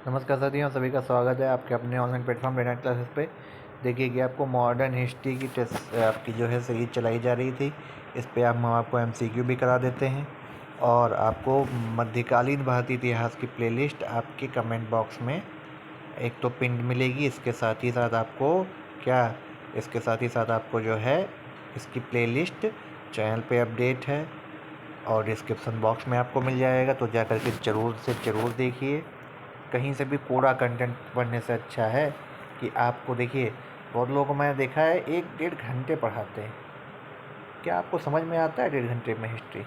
नमस्कार साथियों, सभी का स्वागत है आपके अपने ऑनलाइन प्लेटफॉर्म रेनेट क्लासेस पे। देखिए कि आपको मॉडर्न हिस्ट्री की टेस्ट आपकी जो है सीरीज चलाई जा रही थी। इस पे हम आपको एमसीक्यू भी करा देते हैं और आपको मध्यकालीन भारतीय इतिहास की प्लेलिस्ट आपके कमेंट बॉक्स में एक तो पिन मिलेगी। इसके साथ ही साथ आपको इसके साथ ही साथ आपको जो है इसकी प्लेलिस्ट चैनल पे अपडेट है और डिस्क्रिप्शन बॉक्स में आपको मिल जाएगा, तो जा करके ज़रूर से ज़रूर देखिए। कहीं से भी पूरा कंटेंट पढ़ने से अच्छा है कि आपको देखिए, बहुत लोगों को मैंने देखा है 1-1.5 घंटे पढ़ाते हैं। क्या आपको समझ में आता है 1.5 घंटे में हिस्ट्री?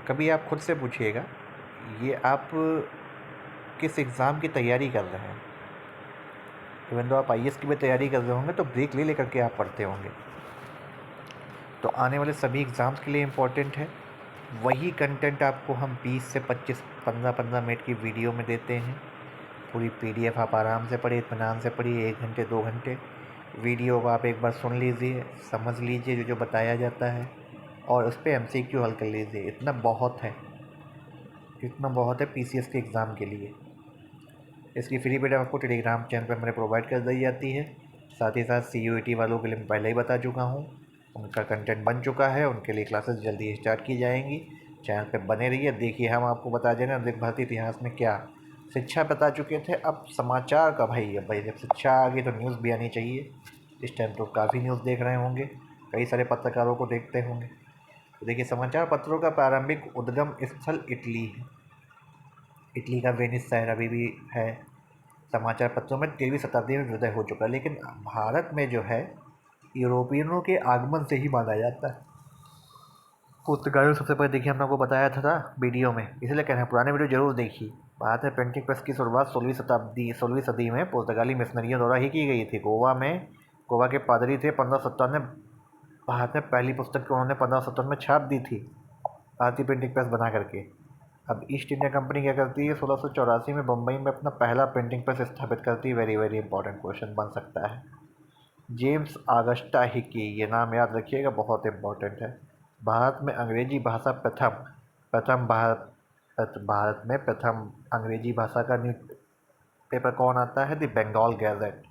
कभी आप खुद से पूछिएगा, ये आप किस एग्ज़ाम की तैयारी कर रहे हैं? इवन तो आप आईएएस की भी तैयारी कर रहे होंगे तो ब्रेक ले लेकर के आप पढ़ते होंगे। तो आने वाले सभी एग्ज़ाम्स के लिए इम्पोर्टेंट है। वही कंटेंट आपको हम 20 से 25 15-15 मिनट की वीडियो में देते हैं। पूरी पीडीएफ आप आराम से पढ़िए, इत्मीनान से पढ़िए। 1 घंटे 2 घंटे वीडियो को आप एक बार सुन लीजिए, समझ लीजिए जो जो बताया जाता है और उस पर एमसीक्यू हल कर लीजिए। इतना बहुत है पीसीएस के एग्ज़ाम के लिए। इसकी फ्री पीडीएफ आपको टेलीग्राम चैनल पर मैंने प्रोवाइड कर दी जाती है। साथ ही साथ सीयूईटी वालों के लिए मैं पहले ही बता चुका हूँ, उनका कंटेंट बन चुका है, उनके लिए क्लासेस जल्दी ही स्टार्ट की जाएंगी। चैनल पे बने रहिए। देखिए, हम आपको बता दें ना, भारतीय इतिहास में क्या शिक्षा बता चुके थे, अब समाचार का भाई। अब भाई जब शिक्षा आ गई तो न्यूज़ भी आनी चाहिए। इस टाइम तो काफ़ी न्यूज़ देख रहे होंगे, कई सारे पत्रकारों को देखते होंगे। तो देखिए, समाचार पत्रों का प्रारंभिक उद्गम स्थल इटली है। इटली का वेनिस शहर अभी भी है। समाचार पत्रों में 13वीं शताब्दी में हृदय हो चुका है, लेकिन भारत में जो है यूरोपियनों के आगमन से ही माना जाता है। पुर्तगालियों सबसे पहले देखिए, हमने आपको बताया था वीडियो में, इसलिए कह रहे हैं पुराने वीडियो जरूर देखिए। भारत में प्रिंटिंग प्रेस की शुरुआत 16वीं सदी में पुर्तगाली मिशनरियों द्वारा ही की गई थी। गोवा के पादरी थे 1557 में। भारत में पहली पुस्तक उन्होंने 1557 में छाप दी थी, भारतीय प्रिंटिंग प्रेस बना करके। अब ईस्ट इंडिया कंपनी क्या करती है, 1684 में बम्बई में अपना पहला प्रिंटिंग प्रेस स्थापित करती है। वेरी वेरी इंपॉर्टेंट क्वेश्चन बन सकता है। जेम्स ऑगस्टा हिकी, ये नाम याद रखिएगा, बहुत इंपॉर्टेंट है। भारत में अंग्रेजी भाषा भारत में प्रथम अंग्रेजी भाषा का न्यूज पेपर कौन आता है? The Bengal Gazette.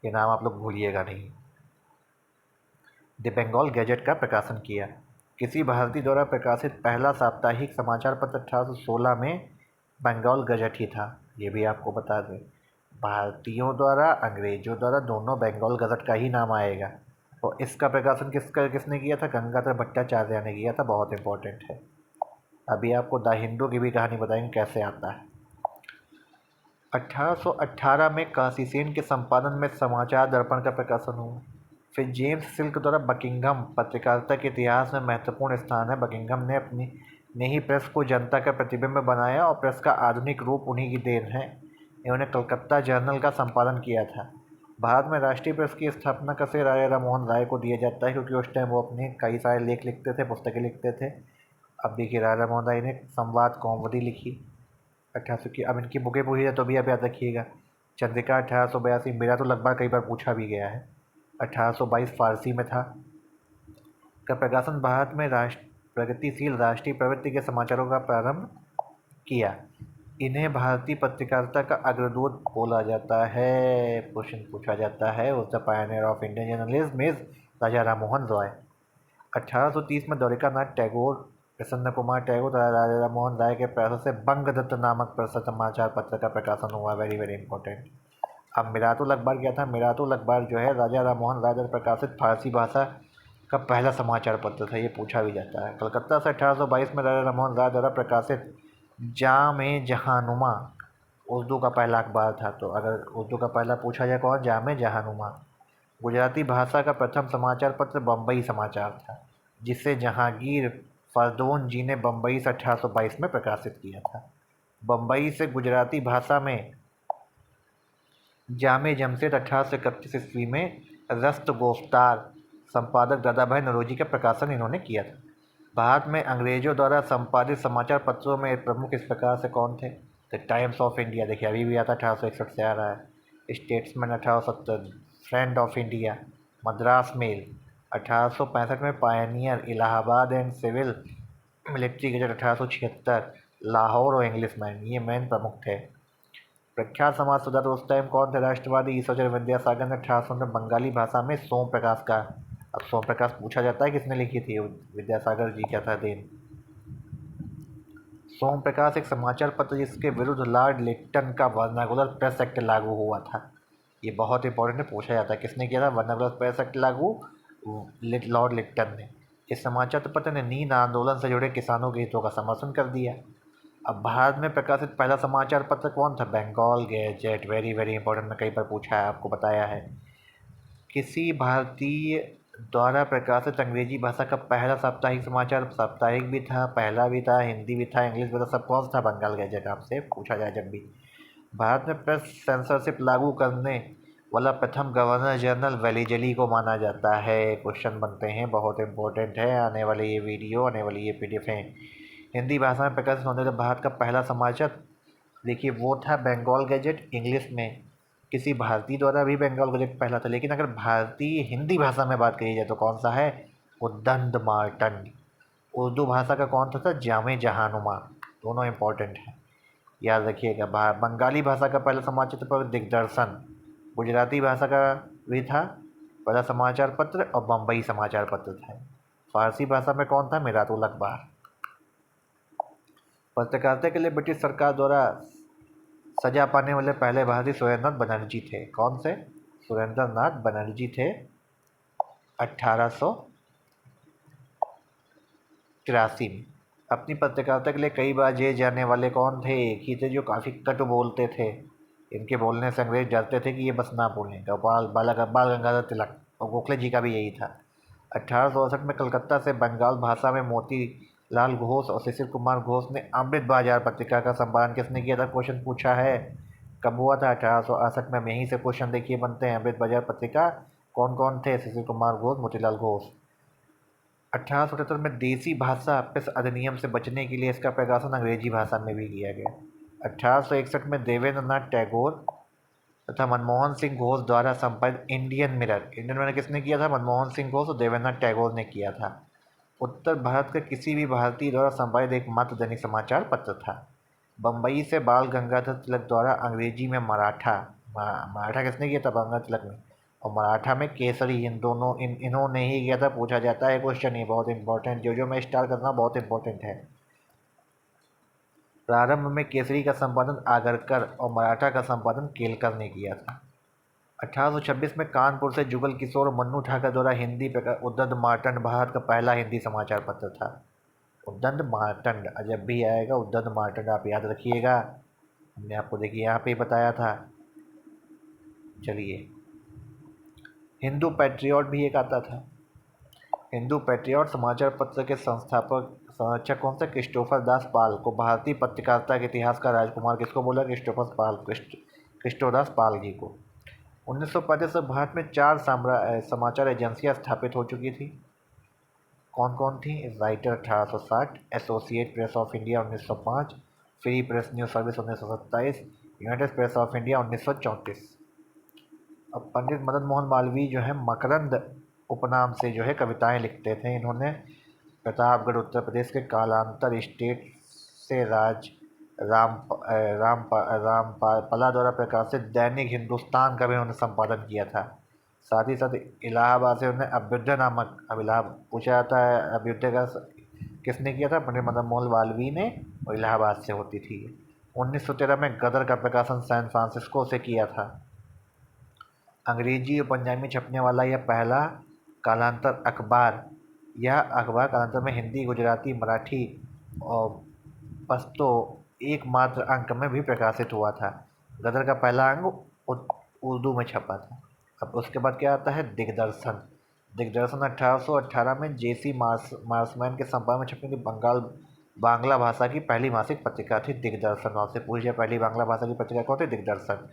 ये नाम आप लोग भूलिएगा नहीं। द बंगाल गैजेट का प्रकाशन किया। किसी भारतीय द्वारा प्रकाशित पहला साप्ताहिक समाचार पत्र 1816 में बंगाल गजट ही था। ये भी आपको बता दें, भारतीयों द्वारा अंग्रेजों द्वारा दोनों बंगाल गजट का ही नाम आएगा। और इसका प्रकाशन किसने किया था? गंगाधर भट्टाचार्य ने किया था। बहुत इंपॉर्टेंट है। अभी आपको द हिंदू की भी कहानी बताएंगे कैसे आता है। 1818 में काशी सेन के संपादन में समाचार दर्पण का प्रकाशन हुआ। फिर जेम्स सिल्क द्वारा बकिंघम, पत्रकारिता के इतिहास में महत्वपूर्ण स्थान है। बकिंघम ने ही प्रेस को जनता का प्रतिबिंब बनाया और प्रेस का आधुनिक रूप उन्हीं की देन है। इन्होंने कलकत्ता जर्नल का संपादन किया था। भारत में राष्ट्रीय प्रेस की स्थापना का श्रेय राजा राममोहन राय को दिया जाता है, क्योंकि उस टाइम वो अपने कई सारे लेख लिखते थे, पुस्तकें लिखते थे। अब देखिए, राजा राममोहन राय ने संवाद कौमुदी लिखी 1800 की। अब इनकी बुकें पूछी जाए तो भी आप याद रखिएगा। चंद्रिका 1882, मेरा तो लगभग कई बार पूछा भी गया है। 1822 फारसी में था। का प्रकाशन भारत में प्रगतिशील राष्ट्रीय प्रवृत्ति के समाचारों का प्रारंभ किया। इन्हें भारतीय पत्रकारिता का अग्रदूत बोला जाता है। क्वेश्चन पूछा जाता है, was the pioneer of Indian journalism is Raja Rammohan Roy. 1830 में द्वारिकानाथ टैगोर, प्रसन्न कुमार टैगोर तथा राजा राममोहन राय के प्रयासों से बंगदत्त नामक प्रसिद्ध समाचार पत्र का प्रकाशन हुआ। Very very important. अब मिरातुल अखबार क्या था? मिरातुल अखबार जो है राजा राममोहन राय द्वारा प्रकाशित फारसी भाषा का पहला समाचार पत्र था। ये पूछा भी जाता है। कलकत्ता से 1822 में राजा राममोहन राय द्वारा प्रकाशित जामे जहानुमा उर्दू का पहला अखबार था। तो अगर उर्दू का पहला पूछा जाए कौन? जामे जहानुमा। गुजराती भाषा का प्रथम समाचार पत्र बम्बई समाचार था, जिसे जहांगीर फरदोन जी ने बम्बई से 1822 में प्रकाशित किया था। बम्बई से गुजराती भाषा में जामे जमशेद 1831 ईस्वी में रस्त गोफ्तार, संपादक दादा भाई नौरोजी का प्रकाशन इन्होंने किया था। भारत में अंग्रेजों द्वारा संपादित समाचार पत्रों में प्रमुख इस प्रकार से कौन थे? द टाइम्स ऑफ इंडिया, देखिए अभी भी आता, 1861 से आ रहा है। Statesman 1870, Friend of India, Madras Mail 1865 में, Pioneer, Allahabad and Civil Military Gazette 1876, Lahore और इंग्लिशमैन, ये मेन प्रमुख थे। प्रख्यात समाज सुधारक उस टाइम कौन थे? राष्ट्रवादी ईश्वरचंद्र विद्यासागर ने 1800 में बंगाली भाषा में सोम प्रकाश का। अब सोम प्रकाश पूछा जाता है किसने लिखी थी? विद्यासागर जी क्या था देन। सोम प्रकाश एक समाचार पत्र जिसके विरुद्ध लॉर्ड लिट्टन का वर्नाकुलर प्रेस एक्ट लागू हुआ था। ये बहुत इंपॉर्टेंट है, पूछा जाता है किसने किया था वर्नाकुलर प्रेस एक्ट लागू? लॉर्ड लिट्टन ने। इस समाचार पत्र ने नींद आंदोलन से जुड़े किसानों के हितों का समर्थन कर दिया। अब भारत में प्रकाशित पहला समाचार पत्र कौन था? Bengal Gazette. Very very important, में कई बार पूछा है, आपको बताया है। किसी भारतीय द्वारा प्रकाशित अंग्रेजी भाषा का पहला साप्ताहिक समाचार, साप्ताहिक भी था, पहला भी था, हिंदी भी था, इंग्लिश भी था, सब कौन सा था? बंगाल गैजेट। आपसे पूछा जाए जब भी। भारत में प्रेस सेंसरशिप लागू करने वाला प्रथम गवर्नर जनरल वेलीजली को माना जाता है। क्वेश्चन बनते हैं, बहुत इंपॉर्टेंट है। आने वाले ये वीडियो, आने वाली ये PDF है। हिंदी भाषा में प्रकाशित होने वाला भारत का पहला समाचार, देखिए वो था बंगाल गैजेट। इंग्लिश में किसी भारतीय द्वारा भी बंगाल गैजेट पहला था, लेकिन अगर भारतीय हिंदी भाषा में बात करी जाए तो कौन सा है? उद्दंड मार्टन। उर्दू भाषा का कौन था? जामे जहानुमा। दोनों इंपॉर्टेंट हैं, याद रखिएगा। बंगाली भाषा का पहला समाचार पत्र दिग्दर्शन। गुजराती भाषा का भी था पहला समाचार पत्र, और बम्बई समाचार पत्र था। फारसी भाषा में कौन था? मिरातुल अखबार। पत्रकारिता के लिए ब्रिटिश सरकार द्वारा सजा पाने वाले पहले भारतीय सुरेंद्रनाथ बनर्जी थे। कौन से? सुरेंद्रनाथ बनर्जी थे। 1883 में। अपनी पत्रकारिता के लिए कई बार जेल जाने वाले कौन थे? एक ही थे जो काफ़ी कटु बोलते थे। इनके बोलने से अंग्रेज डरते थे कि ये बस ना बोलें। बाल गंगाधर तिलक, और गोखले जी का भी यही था। 1868 में कलकत्ता से बंगाल भाषा में मोतीलाल घोष और शिशिर कुमार घोष ने अमृत बाजार पत्रिका का संपादन किसने किया था? क्वेश्चन पूछा है। कब हुआ था? 1868 में। यहीं से क्वेश्चन देखिए बनते हैं। अमृत बाजार पत्रिका कौन कौन थे? शिशिर कुमार घोष, मोतीलाल घोष। 1877 में देसी भाषा प्रेस अधिनियम से बचने के लिए इसका प्रकाशन अंग्रेजी भाषा में भी किया गया। 1861 में देवेंद्र नाथ टैगोर तथा मनमोहन सिंह घोष द्वारा संपादित इंडियन मिरर किसने किया था? मनमोहन सिंह घोष और देवेंद्र नाथ टैगोर ने किया था। उत्तर भारत का किसी भी भारतीय द्वारा संपादित एकमात्र दैनिक समाचार पत्र था। बम्बई से बाल गंगाधर तिलक द्वारा अंग्रेजी में मराठा किसने किया था? गंगाधर तिलक ने। और मराठा में केसरी। इन्होंने ही किया था। पूछा जाता है क्वेश्चन, ये बहुत इंपॉर्टेंट। जो मैं स्टार्ट करना बहुत इंपॉर्टेंट है। प्रारंभ में केसरी का संपादन आगरकर और मराठा का संपादन केलकर ने किया था। 1826 में कानपुर से जुगल किशोर और मन्नू ठाकर द्वारा हिंदी प्रकाशित उद्दंड मार्तंड भारत का पहला हिंदी समाचार पत्र था। उद्दंड मार्तंड जब भी आएगा, उद्दंड मार्तंड आप याद रखिएगा। हमने आपको देखिए यहाँ पे बताया था। चलिए, हिंदू पैट्रियट भी एक आता था। हिंदू पैट्रियट समाचार पत्र के संरक्षक कौन सा? क्रिस्टोफर दास पाल को भारतीय पत्रकारिता के इतिहास का राजकुमार किसको बोला? क्रिस्टोदास पाल जी को। 1935 से भारत में 4 समाचार एजेंसियां स्थापित हो चुकी थी। कौन कौन थी? Writer 1860, associate press of India 1905, free press news service 1927, United press of India 1934। अब पंडित मदन मोहन मालवीय जो है मकरंद उपनाम से जो है कविताएं लिखते थे। इन्होंने प्रतापगढ़ उत्तर प्रदेश के कालांतर स्टेट से रामपला द्वारा प्रकाशित दैनिक हिंदुस्तान का भी उन्होंने संपादन किया था। साथ ही साथ इलाहाबाद से उन्होंने अभ्युदय नामक, अब इलाहाबाद पूछा जाता है अभ्युदय का किसने किया था? पंडित मदन मोहन मालवीय ने, और इलाहाबाद से होती थी। 1913 में गदर का प्रकाशन सैन फ्रांसिस्को से किया था। अंग्रेजी और पंजाबी में छपने वाला यह पहला कालांतर अखबार, कालांतर में हिंदी, गुजराती, मराठी और पश्तो एकमात्र अंक में भी प्रकाशित हुआ था। गदर का पहला अंक उर्दू में छपा था। अब उसके बाद क्या आता है? दिग्दर्शन। दिग्दर्शन 1818 में JC मार्समैन के संपादन में छपी बांग्ला भाषा की पहली मासिक पत्रिका थी दिग्दर्शन। आपसे पूछ जाए पहली बांग्ला भाषा की पत्रिका कौन थी? दिग्दर्शन।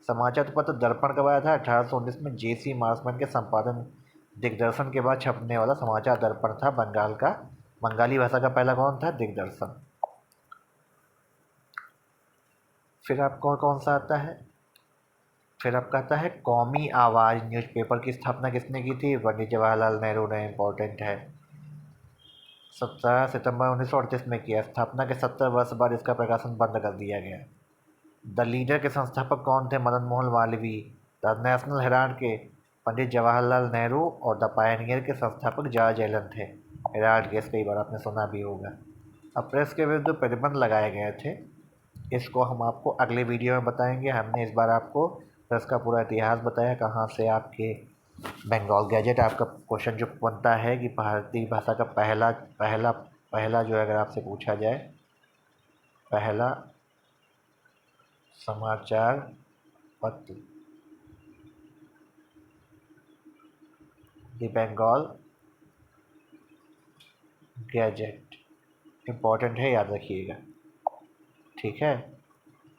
समाचार पत्र दर्पण कब आया था? 1819 में JC मार्समैन के संपादन। दिग्दर्शन के बाद छपने वाला समाचार दर्पण था बंगाली भाषा का पहला कौन था? दिग्दर्शन। फिर आपको कौन सा आता है? फिर आपका आता है कौमी आवाज़ न्यूज़पेपर की स्थापना किसने की थी? पंडित जवाहरलाल नेहरू ने। इंपॉर्टेंट है। 17 सितंबर 1938 में किया। स्थापना के 70 वर्ष बाद इसका प्रकाशन बंद कर दिया गया। द लीडर के संस्थापक कौन थे? Madan Mohan Malviya. The national Herald के पंडित जवाहरलाल नेहरू और द पायनियर के संस्थापक जॉर्ज एलन थे। हेराल्ड केस कई बार आपने सुना भी होगा। अब प्रेस के विरुद्ध प्रतिबंध लगाए गए थे, इसको हम आपको अगले वीडियो में बताएंगे। हमने इस बार आपको प्रेस का पूरा इतिहास बताया, कहाँ से आपके बंगाल गैजेट आपका क्वेश्चन जो बनता है कि भारतीय भाषा का पहला पहला पहला जो अगर आपसे पूछा जाए, पहला समाचार पत्र द बंगाल गैजेट, इम्पोर्टेंट है, याद रखिएगा। ठीक है,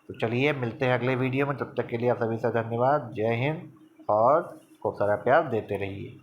तो चलिए मिलते हैं अगले वीडियो में। तब तक के लिए आप सभी से धन्यवाद। जय हिंद और खूब सारा प्यार देते रहिए।